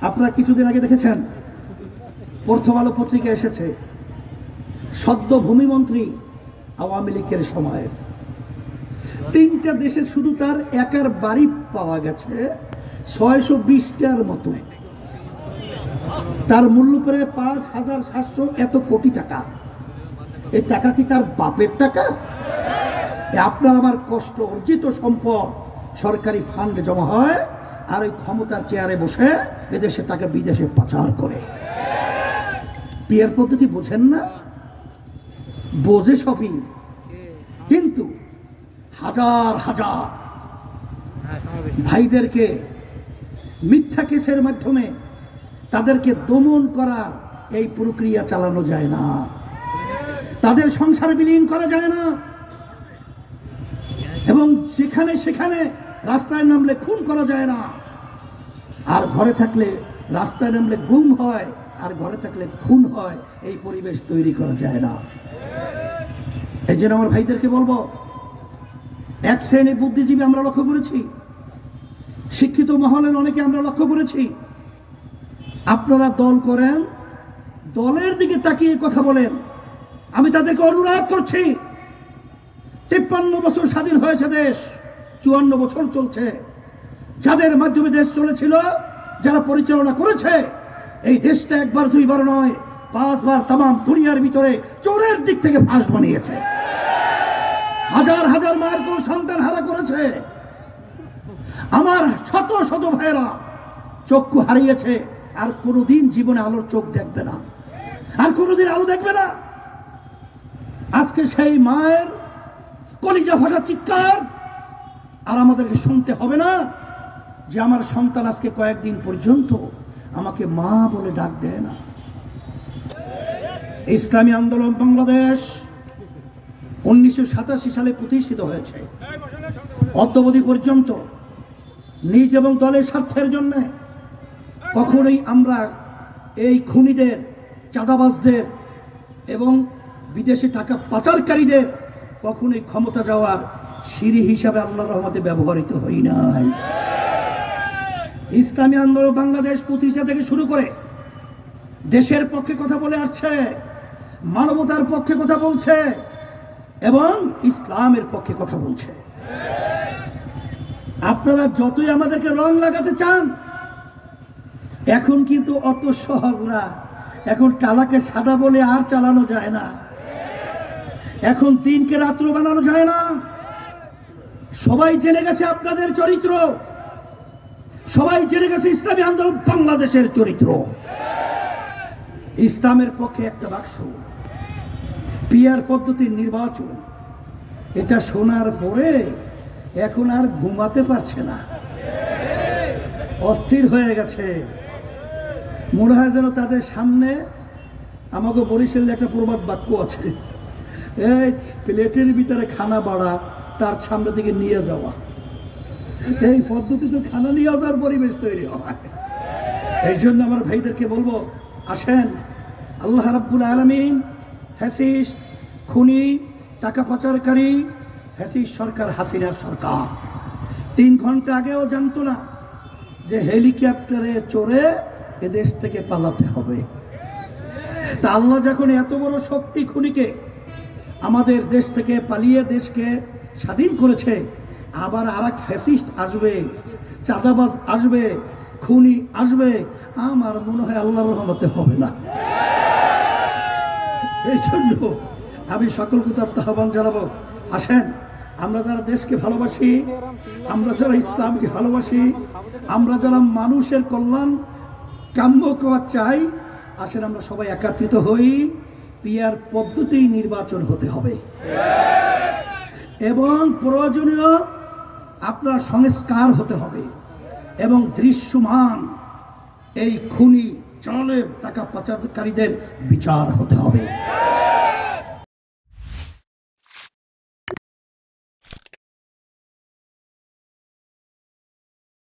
আপনারা কিছুদিন আগে দেখেছেন প্রথম আলো পত্রিকা এসেছে সদ্য ভূমিমন্ত্রী আওয়ামী লীগের সময়ের 3টা দেশে শুধু তার একার বাড়ি পাওয়া গেছে 620টার মতো, তার মূল্য প্রায় 5,700 এত কোটি টাকা। এই টাকা কি তার বাপের টাকা? আপনার আমার কষ্ট অর্জিত সম্পদ সরকারি ফান্ডে জমা হয় আর ওই ক্ষমতার চেয়ারে বসে এদেশে টাকা বিদেশে পাচার করে। পিয়ার পদ্ধতি বোঝেন না? বোঝে সবই, কিন্তু হাজার হাজার ভাইদেরকে মিথ্যা কেসের মাধ্যমে তাদেরকে দমন করার এই প্রক্রিয়া চালানো যায় না, তাদের সংসার বিলীন করা যায় না, এবং যেখানে সেখানে রাস্তায় নামলে খুন করা যায় না, আর ঘরে থাকলে রাস্তায় নামলে গুম হয় আর ঘরে থাকলে খুন হয়, এই পরিবেশ তৈরি করা যায় না। এই জন্য আমার ভাইদেরকে বলবো, এক শ্রেণী বুদ্ধিজীবী আমরা লক্ষ্য করেছি, শিক্ষিত মহলের অনেকে আমরা লক্ষ্য করেছি, আপনারা দল করেন, দলের দিকে তাকিয়ে কথা বলেন। আমি তাদেরকে অনুরোধ করছি, 53 বছর স্বাধীন হয়েছে দেশ, 54 বছর চলছে, যাদের মাধ্যমে দেশ চলেছিল, যারা পরিচালনা করেছে, এই দেশটা একবার দুইবার নয় 5 বার তামাম দুনিয়ার ভিতরে চোরের দিক থেকে ফাঁস বানিয়েছে, হাজার হাজার মায়ের কোন সন্তান হারা করেছে, আমার শত শত ভাইয়েরা চক্ষু হারিয়েছে, আর কোনোদিন জীবনে আলোর চোখ দেখবে না, আর কোনোদিন আলো দেখবে না। আজকে সেই মায়ের কলিজা ফাটা চিৎকার আর আমাদেরকে শুনতে হবে না যে আমার সন্তান আজকে কয়েকদিন পর্যন্ত আমাকে মা বলে ডাক দেয় না। ইসলামী আন্দোলন বাংলাদেশ 1987 সালে প্রতিষ্ঠিত হয়েছে। অদ্যাবধি পর্যন্ত নিজ এবং দলের স্বার্থের জন্য কখনোই আমরা এই খুনিদের, চাঁদাবাজদের এবং বিদেশে টাকা পাচারকারীদের কখনোই ক্ষমতা যাওয়ার সিঁড়ি হিসাবে আল্লাহর রহমতে ব্যবহৃত হই নাই। ইসলামী আন্দোলন বাংলাদেশ প্রতিষ্ঠা থেকে শুরু করে দেশের পক্ষে কথা বলে আসছে, মানবতার পক্ষে কথা বলছে এবং ইসলামের পক্ষে কথা বলছে। আপনারা যতই আমাদেরকে রং লাগাতে চান, এখন কিন্তু অত সহজ না। এখন টালাকে সাদা বলে আর চালানো যায় না, এখন দিনকে রাত্র বানানো যায় না। সবাই জেনে গেছে আপনাদের চরিত্র, সবাই জেনে গেছে ইসলামী আন্দোলন বাংলাদেশের চরিত্র। ইসলামের পক্ষে একটা বাক্স, পিয়ার পদ্ধতির নির্বাচন, এটা শোনার পরে এখন আর ঘুমাতে পারছে না, অস্থির হয়ে গেছে। মনে হয় যেন তাদের সামনে, আমাকে বরিশালে একটা প্রবাদ বাক্য আছে, এই প্লেটের ভিতরে খানা বাড়া, তার সামনে থেকে নিয়ে যাওয়া। এই পদ্ধতিতে খানা নিয়ে যাওয়ার পরিবেশ তৈরি হয়। এই জন্য আমার ভাইদেরকে বলবো, আসেন, আল্লাহ রাব্বুল আলামিন ফ্যাসিস্ট, খুনি, টাকা পাচারকারী ফ্যাসিস্ট সরকার, হাসিনার সরকার 3 ঘন্টা আগেও জানতো না যে হেলিকপ্টারে চড়ে এদেশ থেকে পালাতে হবে। তা আল্লাহ যখন এত বড় শক্তি খুনিকে আমাদের দেশ থেকে পালিয়ে দেশকে স্বাধীন করেছে, আবার আর এক ফ্যাসিস্ট আসবে, চাঁদাবাজ আসবে, খুনি আসবে, আমার মনে হয় আল্লাহর রহমতে হবে না। এই জন্য আমি সকলকে আহ্বান জানাবো, আসেন, আমরা যারা দেশকে ভালোবাসি, আমরা যারা ইসলামকে ভালোবাসি, আমরা যারা মানুষের কল্যাণ কাম্য চাই, আসেন আমরা সবাই একত্রিত হই। পিয়ার পদ্ধতি নির্বাচন হতে হবে এবং প্রয়োজনীয় আপনার সংস্কার হতে হবে এবং দৃশ্যমান এই খুনি, চালের টাকা পাচারকারীদের বিচার হতে হবে।